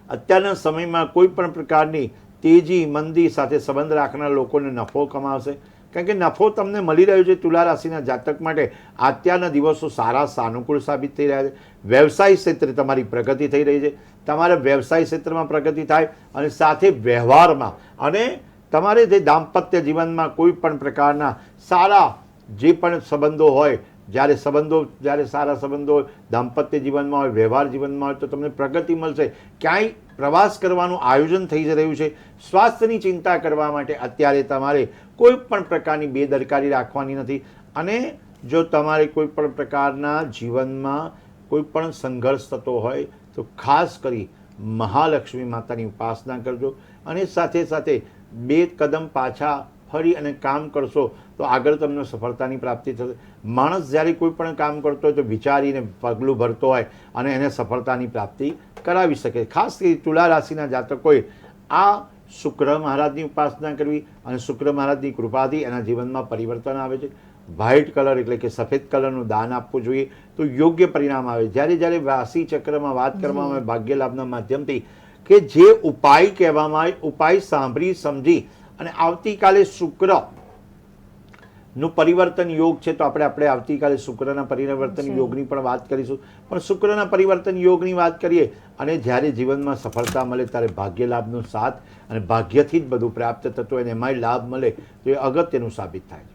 અત્યારના સમયમાં કોઈ પણ પ્રકારની તેજી મંદી સાથે સંબંધ રાખનાર લોકોને નફો કમાશે. કારણ કે નફો તમને મળી રહ્યો છે તુલા રાશિના જાતક માટે. અત્યારના દિવસો સારા સાનુકૂળ સાબિત થઈ રહ્યા છે. વ્યવસાય ક્ષેત્રે તમારી પ્રગતિ થઈ રહી છે. તમારા વ્યવસાય ક્ષેત્રમાં પ્રગતિ થાય અને સાથે વ્યવહારમાં અને તમારે જે દાંપત્ય જીવનમાં કોઈ પણ પ્રકારના સારા જે પણ સંબંધો હોય, જ્યારે સારા સંબંધો હોય, દાંપત્ય જીવનમાં હોય, વ્યવહાર જીવનમાં હોય તો તમને પ્રગતિ મળશે. ક્યાંય પ્રવાસ કરવાનું આયોજન થઈ રહ્યું છે. સ્વાસ્થ્યની ચિંતા કરવા માટે અત્યારે તમારે કોઈ પણ પ્રકારની બેદરકારી રાખવાની નથી. અને જો તમારે કોઈ પણ પ્રકારના જીવનમાં કોઈ પણ સંઘર્ષ થતો હોય તો ખાસ કરી મહાલક્ષ્મી માતાની ઉપાસના કરજો અને સાથે સાથે 2 કદમ પાછા ફરી અને કામ કરશો તો આગળ તમને સફળતાની પ્રાપ્તિ થશે. માણસ જ્યારે કોઈ પણ કામ કરતો હોય તો વિચારીને પગલું ભરતો હોય અને એને સફળતાની પ્રાપ્તિ કરાવી શકે. ખાસ કરી તુલા રાશિના જાતકોએ આ શુક્ર મહારાજની ઉપાસના કરવી અને શુક્ર મહારાજની કૃપાથી એના જીવનમાં પરિવર્તન આવે છે. વ્હાઇટ કલર એટલે કે સફેદ કલરનું દાન આપવું જોઈએ તો યોગ્ય પરિણામ આવે. જ્યારે રાશિ ચક્રમાં વાત કરવામાં આવે ભાગ્ય લાભના માધ્યમથી કે જે ઉપાય કહેવામાં આવે, ઉપાય સાંભળી સમજી અને આવતીકાલે શુક્રનું પરિવર્તન યોગ છે તો આપણે આવતીકાલે શુક્રના પરિવર્તન યોગની પણ વાત કરીશું. પણ શુક્રના પરિવર્તન યોગની વાત કરીએ અને જ્યારે જીવનમાં સફળતા મળે ત્યારે ભાગ્ય લાભનો સાથ અને ભાગ્યથી જ બધું પ્રાપ્ત થતું હોય અને એમાંય લાભ મળે તો એ અગત્યનું સાબિત થાય છે.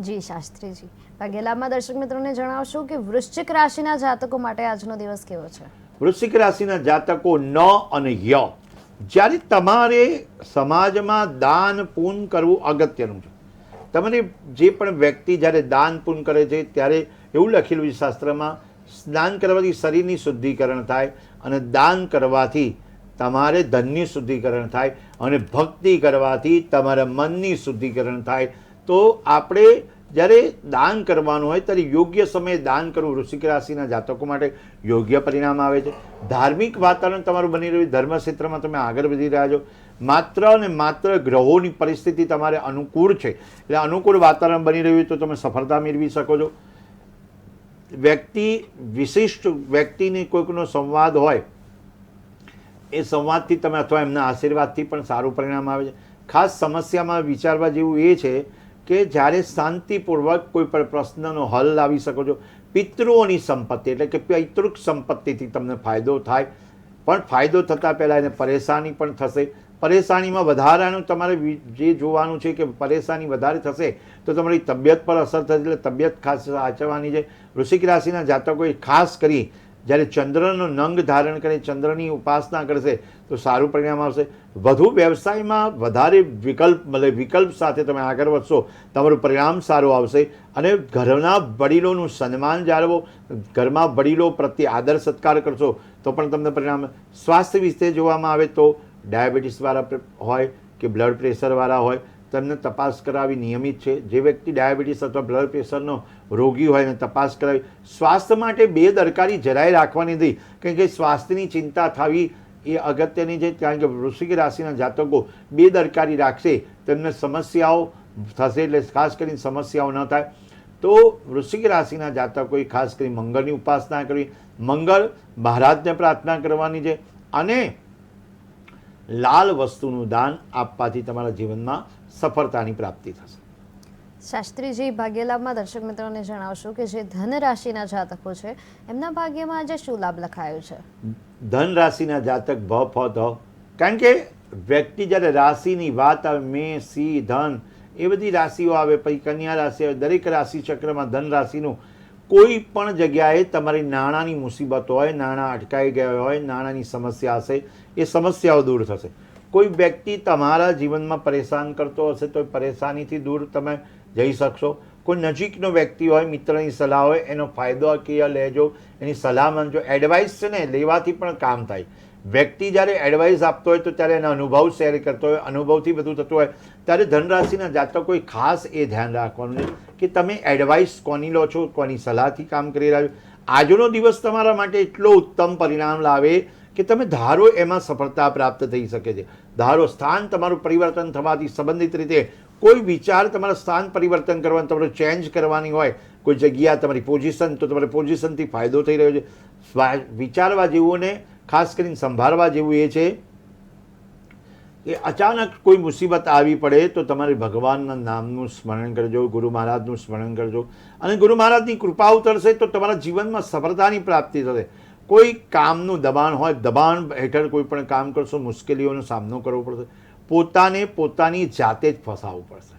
જી શાસ્ત્રીજી, ભાગ્ય લાભમાં દર્શક મિત્રોને જણાવશો કે વૃશ્ચિક રાશિના જાતકો માટે આજનો દિવસ કેવો છે? વૃશ્ચિક રાશિના જાતકો ન અને ય, જ્યારે તમારે સમાજમાં દાન પૂન કરવું અગત્યનું છે. તમને જે પણ વ્યક્તિ જ્યારે દાન પૂન કરે છે ત્યારે એવું લખેલું છે શાસ્ત્રમાં, દાન કરવાથી શરીરની શુદ્ધિકરણ થાય અને દાન કરવાથી તમારે ધનની શુદ્ધિકરણ થાય અને ભક્તિ કરવાથી તમારા મનની શુદ્ધિકરણ થાય. તો આપણે જ્યારે દાન કરવાનું હોય ત્યારે યોગ્ય સમયે દાન કરવું વૃશ્ચિક રાશિના જાતકો માટે યોગ્ય પરિણામ આવે છે. ધાર્મિક વાતાવરણ તમારું બની રહ્યું, ધર્મ ક્ષેત્રમાં તમે આગળ વધી રહ્યા છો. માત્ર અને માત્ર ગ્રહોની પરિસ્થિતિ તમારે અનુકૂળ છે એટલે અનુકૂળ વાતાવરણ બની રહ્યું તો તમે સફળતા મેળવી શકો છો. વિશિષ્ટ વ્યક્તિની કોઈકનો સંવાદ હોય એ સંવાદથી તમે અથવા એમના આશીર્વાદથી પણ સારું પરિણામ આવે છે. ખાસ સમસ્યામાં વિચારવા જેવું એ છે કે જ્યારે શાંતિપૂર્વક કોઈ પણ પ્રશ્નનો હલ લાવી શકો છો. પિતૃઓની સંપત્તિ એટલે કે પૈતૃક સંપત્તિથી તમને ફાયદો થાય, પણ ફાયદો થતાં પહેલાં એને પરેશાની પણ થશે. પરેશાનીમાં વધારાનું તમારે જે જોવાનું છે કે પરેશાની વધારે થશે તો તમારી તબિયત પર અસર થશે એટલે તબિયત ખાસ સાચવવાની છે. વૃશ્ચિક રાશિના જાતકોએ ખાસ કરી જ્યારે ચંદ્રનો નંગ ધારણ કરી ચંદ્રની ઉપાસના કરશે તો સારું પરિણામ આવશે. વધુ વ્યવસાયમાં વધારે વિકલ્પ સાથે તમે આગળ વધશો, તમારું પરિણામ સારું આવશે. અને ઘરના વડીલોનું સન્માન જાળવો, ઘરમાં વડીલો પ્રત્યે આદર સત્કાર કરશો તો પણ તમને પરિણામ. સ્વાસ્થ્ય વિશે જોવામાં આવે તો ડાયાબિટીસવાળા હોય કે બ્લડ પ્રેશરવાળા હોય તેમને તપાસ કરાવી નિયમિત છે. જે વ્યક્તિ ડાયાબિટીસ અથવા બ્લડ પ્રેશરનો રોગી હોય એને તપાસ કરાવી. સ્વાસ્થ્ય માટે બેદરકારી જરાય રાખવાની નથી, કારણ કે સ્વાસ્થ્યની ચિંતા થવી એ અગત્યની છે. કારણ કે વૃશ્ચિક રાશિના જાતકો બેદરકારી રાખશે તેમને સમસ્યાઓ થશે, એટલે ખાસ કરીને સમસ્યાઓ ન થાય. તો વૃશ્ચિક રાશિના જાતકોએ ખાસ કરી મંગળની ઉપાસના કરવી, મંગળ મહારાજને પ્રાર્થના કરવાની છે અને લાલ વસ્તુનું દાન આપવાથી તમારા જીવનમાં સફળતાની પ્રાપ્તિ થશે. શાસ્ત્રીજી, ભાગ્યલાભમાં દર્શક મિત્રોને જણાવશો કે જે ધન રાશિના જાતકો છે એમના ભાગ્યમાં આજે શું લાભ લખાયો છે? ધન રાશિના જાતક ભ ફ ધ, કારણ કે વ્યક્તિ જ્યારે રાશિની વાત આવે મેં સિંહ ધન એ બધી રાશિઓ આવે, પછી કન્યા રાશિ આવે, દરેક રાશિ ચક્રમાં ધન રાશિનું કોઈ પણ જગ્યાએ તમારી નાણાંની મુસીબત હોય, નાણાં અટકાઈ ગયા હોય, નાણાંની સમસ્યા હશે, એ સમસ્યાઓ દૂર થશે. કોઈ વ્યક્તિ તમારા જીવનમાં પરેશાન કરતો હશે તો એ પરેશાનીથી દૂર તમે જઈ શકશો. કોઈ નજીકનો વ્યક્તિ હોય, મિત્રની સલાહ હોય, એનો ફાયદો કે લેજો, એની સલાહ માનજો. એડવાઇસ છે ને લેવાથી પણ કામ થાય. વ્યક્તિ જ્યારે એડવાઇસ આપતો હોય તો ત્યારે એના અનુભવ શેર કરતો હોય, અનુભવથી બધું થતું હોય, ત્યારે ધનરાશિના જાતકોએ ખાસ એ ધ્યાન રાખવાનું છે કે તમે એડવાઇસ કોની લો છો, કોની સલાહથી કામ કરી રહ્યા છો. આજનો દિવસ તમારા માટે એટલો ઉત્તમ પરિણામ લાવે કે તમે ધારો એમાં સફળતા પ્રાપ્ત થઈ શકે છે. ધારો સ્થાન તમારું પરિવર્તન થવાથી સંબંધિત રીતે કોઈ વિચાર તમારા સ્થાન પરિવર્તન કરવાનું, તમારે ચેન્જ કરવાની હોય, કોઈ જગ્યા તમારી પોઝિશન, તો તમારે પોઝિશનથી ફાયદો થઈ રહ્યો છે. વિચારવા જેવું ને ખાસ કરીને સંભાળવા જેવું એ છે કે અચાનક કોઈ મુસીબત આવી પડે તો તમારે ભગવાનના નામનું સ્મરણ કરજો, ગુરુ મહારાજનું સ્મરણ કરજો, અને ગુરુ મહારાજની કૃપા ઉતરશે તો તમારા જીવનમાં સફળતાની પ્રાપ્તિ થશે. કોઈ કામનું દબાણ હોય, દબાણ હેઠળ કોઈ પણ કામ કરશો, મુશ્કેલીઓનો સામનો કરવો પડશે. પોતાને પોતાની જાતે જ ફસાવવું પડશે.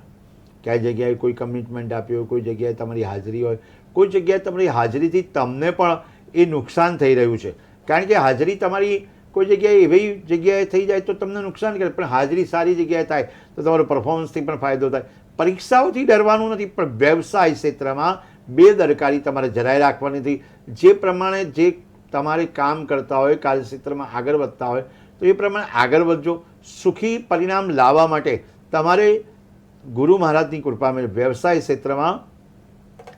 ક્યાંય જગ્યાએ કોઈ કમિટમેન્ટ આપ્યું હોય, કોઈ જગ્યાએ તમારી હાજરી હોય, કોઈ જગ્યાએ તમારી હાજરીથી તમને પણ એ નુકસાન થઈ રહ્યું છે. કારણ કે હાજરી તમારી કોઈ જગ્યાએ એવી જગ્યાએ થઈ જાય તો તમને નુકસાન કરે, પણ હાજરી સારી જગ્યાએ થાય તો તમારો પરફોર્મન્સથી પણ ફાયદો થાય. પરીક્ષાઓથી ડરવાનું નથી, પણ વ્યવસાય ક્ષેત્રમાં બેદરકારી તમારે જરાય રાખવાની નથી. જે પ્રમાણે જે તમારે કામ કરતા હોય, કાર્યક્ષેત્રમાં આગળ વધતા હોય તો એ પ્રમાણે આગળ વધજો. સુખી પરિણામ લાવવા માટે તમારે ગુરુ મહારાજની કૃપા મળે. વ્યવસાય ક્ષેત્રમાં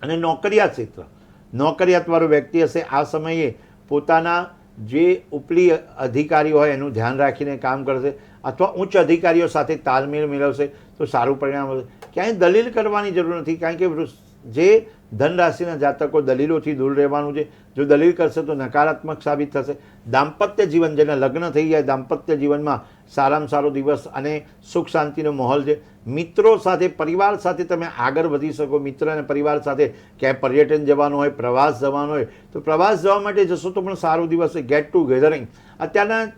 અને નોકરિયાત ક્ષેત્ર, નોકરિયાતવાળો વ્યક્તિ હશે આ સમયે પોતાના જે ઉપલી અધિકારીઓ હોય એનું ધ્યાન રાખીને કામ કરશે, અથવા ઉચ્ચ અધિકારીઓ સાથે તાલમેલ મેળવશે તો સારું પરિણામ હશે. ક્યાંય દલીલ કરવાની જરૂર નથી, કારણ કે જે ધન રાશિના જાતકો દલીલોથી દૂર રહેવાનું છે. જો દલીલ કરશે તો નકારાત્મક સાબિત થશે. દાંપત્ય જીવન, જેના લગ્ન થઈ જાય, દાંપત્ય જીવનમાં સારામાં સારો દિવસ અને સુખ શાંતિનો માહોલ છે. મિત્રો સાથે, પરિવાર સાથે તમે આગળ વધી શકો. મિત્ર અને પરિવાર સાથે ક્યાંય પર્યટન જવાનું હોય, પ્રવાસ જવાનું હોય તો પ્રવાસ જવા માટે જશો તો પણ સારો દિવસ છે. ગેટ ટુ ગેધરિંગ, અત્યારના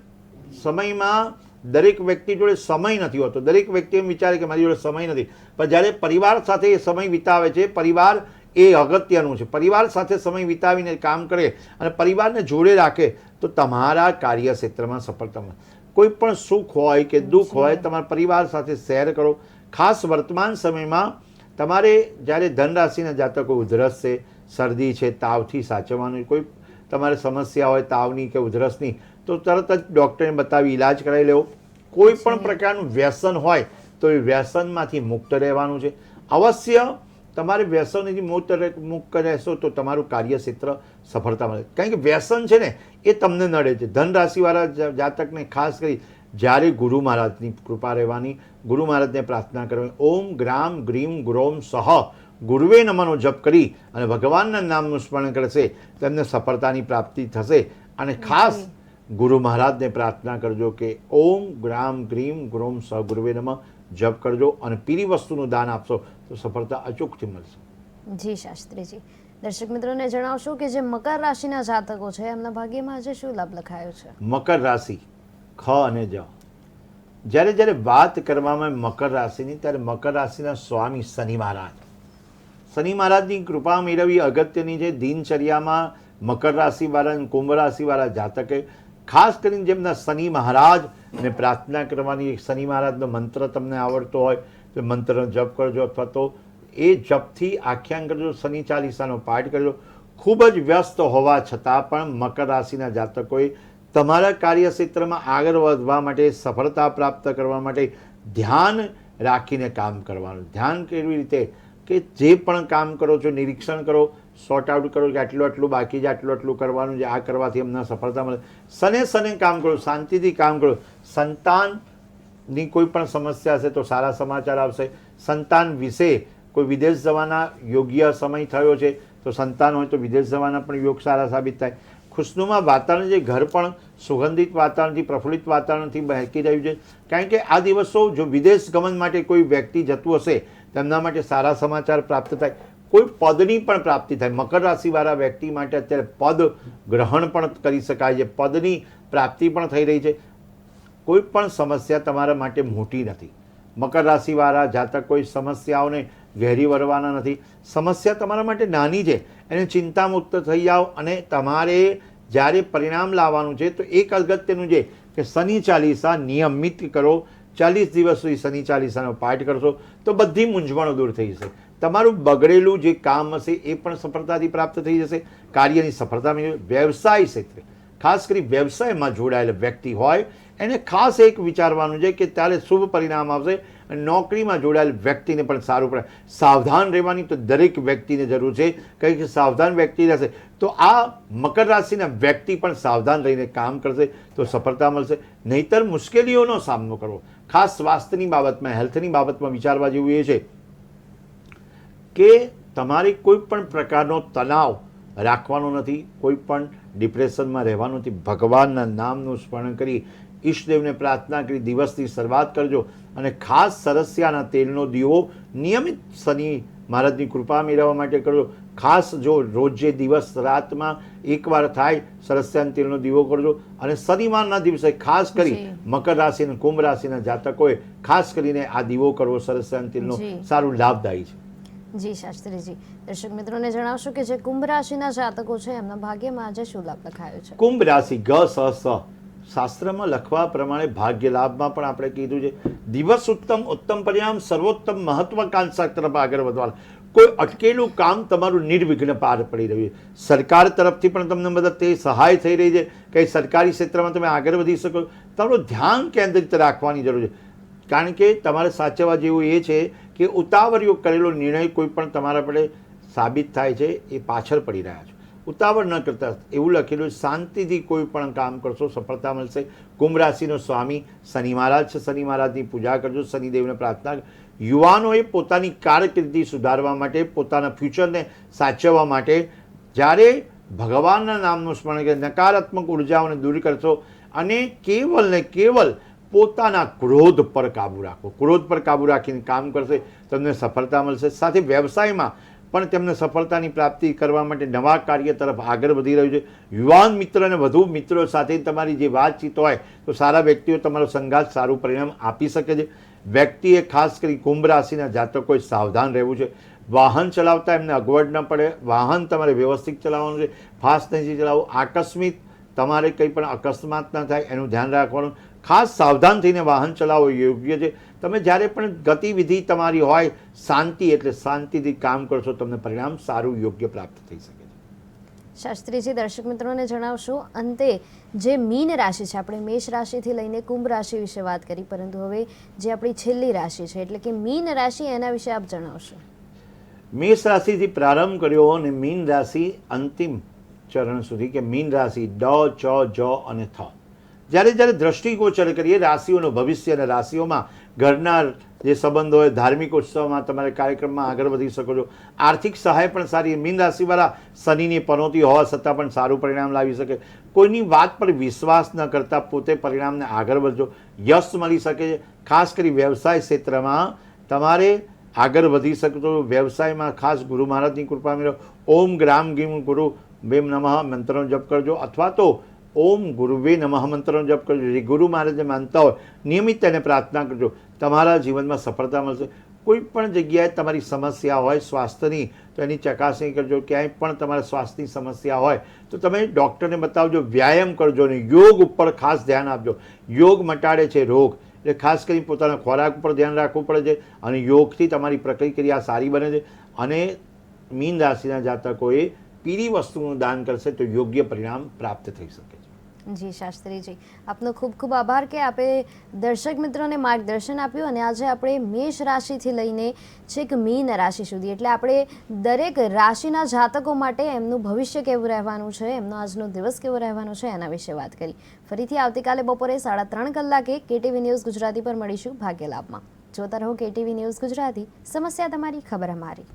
સમયમાં દરેક વ્યક્તિ જોડે સમય નથી હોતો. દરેક વ્યક્તિ એમ વિચારે કે મારી જોડે સમય નથી, પણ જ્યારે પરિવાર સાથે એ સમય વિતાવે છે, પરિવાર એ અગત્યનું છે. પરિવાર સાથે સમય વિતાવીને કામ કરે અને પરિવારને જોડે રાખે તો તમારા કાર્યક્ષેત્રમાં સફળતા મળે. કોઈ પણ સુખ હોય કે દુઃખ હોય, તમારા પરિવાર સાથે શેર કરો. ખાસ વર્તમાન સમયમાં તમારે જ્યારે ધન રાશિના જાતકો ઉધરસ છે, શરદી છે, તાવથી સાચવવાનું, કોઈ તમારે સમસ્યા હોય તાવની કે ઉધરસની તો તરત જ ડૉક્ટરને બતાવી ઇલાજ કરાવી લેવો. કોઈ પણ પ્રકારનું વ્યસન હોય તો એ વ્યસનમાંથી મુક્ત રહેવાનું છે. અવશ્ય તમારે વ્યસનથી મુક્ત રહેશો તો તમારું કાર્યક્ષેત્ર સફળતા મળે. કારણ કે વ્યસન છે ને એ તમને નડે છે. ધન રાશિવાળા જાતકને ખાસ કરી જ્યારે ગુરુ મહારાજની કૃપા રહેવાની, ગુરુ મહારાજને પ્રાર્થના કરવાની, ઓમ ગ્રામ ગ્રીમ ગુરોમ સહ ગુરુવે નમનો જપ કરી અને ભગવાનના નામનું સ્મરણ કરશે તેમને સફળતાની પ્રાપ્તિ થશે. અને ખાસ ગુરુ મહારાજને પ્રાર્થના કરજો કે ઓમ ગ્રામ ગ્રીમ ગુરોમ સહ ગુરુવે નમઃ જપ કરજો અને પીળી વસ્તુનું દાન આપશો તો સફળતા અચૂકથી મળશે. જી શાસ્ત્રીજી, દર્શક મિત્રોને જણાવશો કે જે મકર રાશિના જાતકો છે એમના ભાગ્યમાં આજે શું લાભ લખાયો છે? મકર રાશિ ખ અને જ, જ્યારે જ્યારે વાત કરવામાં મકર રાશિની ત્યારે મકર રાશિના સ્વામી શનિ મહારાજ, શનિ મહારાજની કૃપા મેળવવી અગત્યની છે. દિનચર્યામાં મકર રાશિવાળા અને કુંભ રાશિવાળા જાતકે ખાસ કરીને જેમના શનિ મહારાજને પ્રાર્થના કરવાની, શનિ મહારાજનો મંત્ર તમને આવડતો હોય તો મંત્રનો જપ કરજો, અથવા તો એ જપથી આખ્યાન કરજો, શનિ ચાલીસાનો પાઠ કરજો. ખૂબ જ વ્યસ્ત હોવા છતાં પણ મકર રાશિના જાતકોએ તમારા કાર્યક્ષેત્રમાં આગળ વધવા માટે, સફળતા પ્રાપ્ત કરવા માટે ધ્યાન રાખીને કામ કરવાનું. ધ્યાન કેવી રીતે કે જે પણ કામ કરો છો નિરીક્ષણ કરો, સોર્ટ આઉટ કરો કે આટલું બાકી છે, આટલું કરવાનું છે, આ કરવાથી અમને સફળતા મળે. સને કામ કરો, શાંતિથી કામ કરો. સંતાનની કોઈ પણ સમસ્યા હશે તો સારા સમાચાર આવશે. સંતાન વિશે કોઈ વિદેશ જવાના યોગ્ય સમય થયો છે તો સંતાન હોય તો વિદેશ જવાના પણ યોગ સારા સાબિત થાય. ખુશનુમા વાતાવરણ છે, ઘર પણ સુગંધિત વાતાવરણથી, પ્રફુલ્લિત વાતાવરણથી બહેકી રહ્યું છે. કારણ કે આ દિવસો જો વિદેશ ગમન માટે કોઈ વ્યક્તિ જતું હશે તેમના માટે સારા સમાચાર પ્રાપ્ત થાય. કોઈ પદની પણ પ્રાપ્તિ થાય. મકર રાશિવાળા વ્યક્તિ માટે અત્યારે પદ ગ્રહણ પણ કરી શકાય છે, પદની પ્રાપ્તિ પણ થઈ રહી છે. કોઈ પણ સમસ્યા તમારા માટે મોટી નથી. મકર રાશિવાળા જાતક કોઈ સમસ્યાઓને ઘેરી વળવાના નથી. સમસ્યા તમારા માટે નાની છે, એને ચિંતામુક્ત થઈ જાઓ. અને તમારે જ્યારે પરિણામ લાવવાનું છે તો એક અગત્યનું છે કે શનિ ચાલીસા નિયમિત કરો. 40 દિવસ સુધી શનિ ચાલીસાનો પાઠ કરશો તો બધી મૂંઝવણો દૂર થઈ જશે. તમારું બગડેલું જે કામ હશે એ પણ સફળતાથી પ્રાપ્ત થઈ જશે. કાર્યની સફળતા મેળવી. વ્યવસાય ક્ષેત્રે ખાસ કરી વ્યવસાયમાં જોડાયેલ વ્યક્તિ હોય એને ખાસ એક વિચારવાનું છે કે ત્યારે શુભ પરિણામ આવશે. અને નોકરીમાં જોડાયેલ વ્યક્તિને પણ સારું પડે. સાવધાન રહેવાની તો દરેક વ્યક્તિને જરૂર છે. કંઈ કે સાવધાન વ્યક્તિ રહેશે તો આ મકર રાશિના વ્યક્તિ પણ સાવધાન રહીને કામ કરશે તો સફળતા મળશે. નહીતર મુશ્કેલીઓનો સામનો કરવો. ખાસ સ્વાસ્થ્યની બાબતમાં, હેલ્થની બાબતમાં વિચારવા જેવું એ છે કે તમારે કોઈ પણ પ્રકારનો તણાવ રાખવાનો નથી, કોઈ પણ ડિપ્રેશનમાં રહેવાનું નથી. ભગવાનના નામનું સ્મરણ કરી ઈષ્ટદેવને પ્રાર્થના કરી દિવસની શરૂઆત કરજો. અને ખાસ સરસિયાના તેલનો દીવો નિયમિત શનિ મહારાજની કૃપા મેળવવા માટે કરજો. ખાસ જો રોજે દિવસ રાતમાં એકવાર થાય સરસિયાના તેલનો દીવો કરજો. અને શનિવારના દિવસે ખાસ કરી મકર રાશિ અને કુંભ રાશિના જાતકોએ ખાસ કરીને આ દીવો કરવો સરસિયાના તેલનો સારું લાભદાયી છે. જી શાસ્ત્રીજી, દર્શક મિત્રોને જણાવશો કે જે કુંભ રાશિના જાતકો છે એમના ભાગ્યમાં આજે શું લાભ લખાયો છે? કુંભ રાશિ ગ સ સ શાસ્ત્રમાં લખવા પ્રમાણે ભાગ્ય લાભમાં પણ આપણે કીધું છે દિવસ ઉત્તમ, ઉત્તમ પરિણામ, સર્વોત્તમ મહત્વાકાંક્ષા તરફ આગળ વધવાનું. કોઈ અટકેલું કામ તમારું નિર્વિઘ્ન પાર પડી રહ્યું છે. સરકાર તરફથી પણ તમને મદદ થઈ, સહાય થઈ રહી છે. કંઈ સરકારી ક્ષેત્રમાં તમે આગળ વધી શકો. તમારું ધ્યાન કેન્દ્રિત રાખવાની જરૂર છે. કારણ કે તમારે સાચવવા જેવું એ છે કે ઉતાવળિયો કરેલો નિર્ણય કોઈ પણ તમારા પડે સાબિત થાય છે એ પાછળ પડી રહ્યા છે. ઉતાવળ ન કરતા એવું લખેલું શાંતિથી કોઈ પણ કામ કરશો સફળતા મળશે. કુંભ રાશિનો સ્વામી શનિ મહારાજ છે. શનિ મહારાજની પૂજા કરજો, શનિદેવને પ્રાર્થના. યુવાનોએ પોતાની કારકિર્દી સુધારવા માટે, પોતાના ફ્યુચરને સાચવવા માટે જ્યારે ભગવાનના નામનું સ્મરણ કરી નકારાત્મક ઉર્જાઓને દૂર કરશો અને કેવલ ને કેવલ પોતાના ક્રોધ પર કાબૂ રાખો. ક્રોધ પર કાબૂ રાખીને કામ કરશે તમને સફળતા મળશે. સાથે વ્યવસાયમાં પણ તેમને સફળતાની પ્રાપ્તિ કરવા માટે નવા કાર્ય તરફ આગળ વધી રહ્યું છે. યુવાન મિત્ર અને વધુ મિત્રો સાથે તમારી જે વાતચીત હોય તો સારા વ્યક્તિઓ તમારો સંગાત સારું પરિણામ આપી શકે છે. વ્યક્તિએ ખાસ કરી કુંભ રાશિના જાતકોએ સાવધાન રહેવું છે. વાહન ચલાવતા એમને અગવડ ન પડે. વાહન તમારે વ્યવસ્થિત ચલાવવાનું છે, ફાસ્ટ નથી ચલાવવું. આકસ્મિક તમારે કંઈ પણ અકસ્માત ન થાય એનું ધ્યાન રાખવાનું. ખાસ સાવધાન થઈને વાહન ચલાવવો યોગ્ય છે. તમે જ્યારે પણ ગતિવિધિ તમારી હોય શાંતિ, એટલે શાંતિથી કામ કરશો તમને પરિણામ સારું યોગ્ય પ્રાપ્ત થઈ શકે છે. શાસ્ત્રીજી, દર્શક મિત્રોને જણાવશો અંતે જે મીન રાશિ છે, આપણે મેષ રાશિથી લઈને કુંભ રાશિ વિશે વાત કરી, પરંતુ હવે જે આપણી છેલ્લી રાશિ છે એટલે કે મીન રાશિ, એના વિશે આપ જણાવશો. મેષ રાશિથી પ્રારંભ કર્યો અને મીન રાશિ અંતિમ ચરણ સુધી કે મીન રાશિ ડ, ચ, જ અને થ. જ્યારે જ્યારે દ્રષ્ટિગોચર કરીએ રાશિઓનું ભવિષ્ય અને રાશિઓમાં ઘરના જે સંબંધ હોય, ધાર્મિક ઉત્સવમાં તમારે કાર્યક્રમમાં આગળ વધી શકો છો. આર્થિક સહાય પણ સારી. મીન રાશિવાળા શનિની પનોતી હોવા છતાં પણ સારું પરિણામ લાવી શકે. કોઈની વાત પર વિશ્વાસ ન કરતા પોતે પરિણામને આગળ વધજો. યશ મળી શકે છે. ખાસ કરી વ્યવસાય ક્ષેત્રમાં તમારે આગળ વધી શકતો. વ્યવસાયમાં ખાસ ગુરુ મહારાજની કૃપા મેળવો. ઓમ ગ્રામ ગીમ ગુરુ બેમ નમઃ મંત્રનો જપ કરજો, અથવા તો ઓમ ગુરુવે નમઃ મંત્રનો જપ કરજો. જે ગુરુ મહારાજને માનતા હોય નિયમિત તેને પ્રાર્થના કરજો. તમારા જીવનમાં સફળતા મળશે. કોઈ પણ જગ્યાએ તમારી સમસ્યા હોય સ્વાસ્થ્યની તો એની ચકાસણી કરજો. ક્યાંય પણ તમારા સ્વાસ્થ્યની સમસ્યા હોય તો તમે ડૉક્ટરને બતાવજો. વ્યાયામ કરજો અને યોગ ઉપર ખાસ ધ્યાન આપજો. યોગ મટાડે છે રોગ, એટલે ખાસ કરી પોતાના ખોરાક ઉપર ધ્યાન રાખવું પડે છે અને યોગથી તમારી પ્રક્રિયા સારી બને છે. અને મીન રાશિના જાતકોએ પીળી વસ્તુનું દાન કરશે તો યોગ્ય પરિણામ પ્રાપ્ત થઈ શકે છે. જી શાસ્ત્રીજી, આપનો ખૂબ ખૂબ આભાર કે આપે દર્શક મિત્રોને માર્ગદર્શન આપ્યું. અને આજે આપણે મેષ રાશિથી લઈને છેક મીન રાશિ સુધી, એટલે આપણે દરેક રાશિના જાતકો માટે એમનું ભવિષ્ય કેવું રહેવાનું છે, એમનો આજનો દિવસ કેવો રહેવાનો છે, એના વિશે વાત કરી. ફરીથી આવતીકાલે બપોરે 3:30 કલાકે કેટીવી ન્યૂઝ ગુજરાતી પર મળીશું ભાગ્ય લાભમાં. જોતા રહો કેટીવી ન્યૂઝ ગુજરાતી. સમસ્યા તમારી, ખબર અમારી.